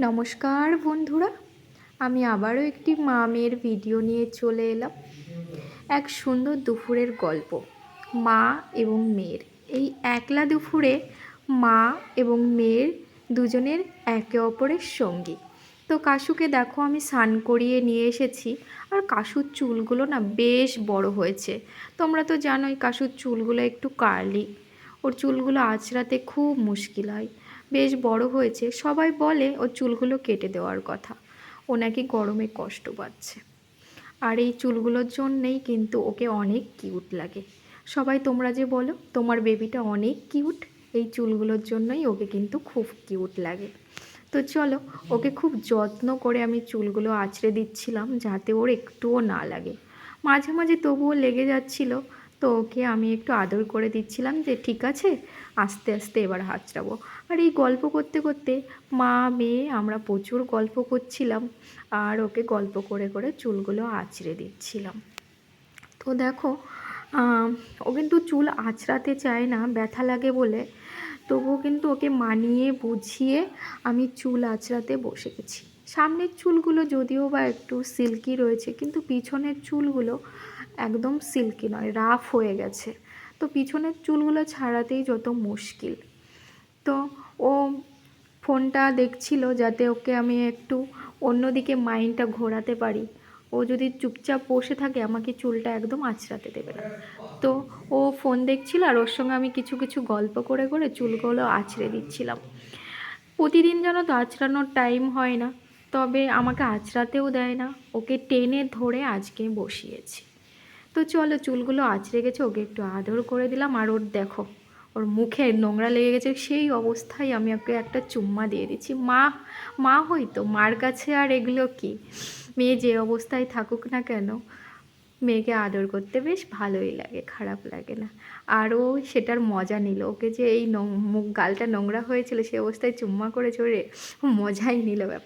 নমস্কার বন্ধুরা, আমি আবারও একটি মা মেয়ের ভিডিও নিয়ে চলে এলাম। এক সুন্দর দুপুরের গল্প, মা এবং মেয়ের। এই একলা দুপুরে মা এবং মেয়ের দুজনের একে অপরের সঙ্গী। তো কাশুকে দেখো আমি স্নান করিয়ে নিয়ে এসেছি, আর কাশুর চুলগুলো না বেশ বড় হয়েছে। তোমরা তো জানোই কাশুর চুলগুলো একটু কার্লি, ওর চুলগুলো আঁচড়াতে খুব মুশকিল হয়। বেশ বড় হয়েছে, সবাই বলে ওর চুলগুলো কেটে দেওয়ার কথা। ও নাকি গরমে কষ্ট পাচ্ছে, আর এই চুলগুলোর জন্যেই কিন্তু ওকে অনেক কিউট লাগে। সবাই তোমরা যে বলো তোমার বেবিটা অনেক কিউট, এই চুলগুলোর জন্যই ওকে কিন্তু খুব কিউট লাগে। তো চলো, ওকে খুব যত্ন করে আমি চুলগুলো আঁচড়ে দিচ্ছিলাম যাতে ওর একটুও না লাগে। মাঝে মাঝে তবুও লেগে যাচ্ছিল, তো ওকে আমি একটু আদর করে দিচ্ছিলাম যে ঠিক আছে, আস্তে আস্তে এবার আঁচড়াবো। আর এই গল্প করতে করতে মা মেয়ে আমরা প্রচুর গল্প করছিলাম, আর ওকে গল্প করে করে চুলগুলো আঁচড়ে দিচ্ছিলাম। তো দেখো, ও কিন্তু চুল আঁচড়াতে চায় না, ব্যথা লাগে বলে। তবুও কিন্তু ওকে মানিয়ে বুঝিয়ে আমি চুল আঁচড়াতে বসে গেছি। সামনের চুলগুলো যদিও বা একটু সিল্কি রয়েছে, কিন্তু পিছনের চুলগুলো একদম সিল্কি নয়, রাফ হয়ে গেছে। তো পিছনের চুলগুলো ছাড়াতেই যত মুশকিল। তো ও ফোনটা দেখছিল যাতে ওকে আমি একটু অন্যদিকে মাইন্ডটা ঘোরাতে পারি। ও যদি চুপচাপ বসে থাকে আমাকে চুলটা একদম আঁচড়াতে দেবে না। তো ও ফোন দেখছিল, আর ওর সঙ্গে আমি কিছু কিছু গল্প করে করে চুলগুলো আঁচড়ে দিচ্ছিলাম। প্রতিদিন যেন তো আঁচড়ানোর টাইম হয় না, তবে আমাকে আঁচড়াতেও দেয় না, ওকে টেনে ধরে আজকে বসিয়েছি। তো চলো, চুলগুলো আঁচড়ে গেছে, ওকে একটু আদর করে দিলাম। আর ওর দেখো, ওর মুখে নোংরা লেগে গেছে, সেই অবস্থায় আমি ওকে একটা চুম্মা দিয়ে দিচ্ছি। মা মা হয়তো মার কাছে আর এগুলো কি, মেয়ে যে অবস্থায় থাকুক না কেন, মেয়েকে আদর করতে বেশ ভালোই লাগে, খারাপ লাগে না। আর ও সেটার মজা নিল, ওকে যে এই মুখ গালটা নোংরা হয়েছিল সে অবস্থায় চুম্মা করেছে, ওরে মজাই নিল ব্যাপার।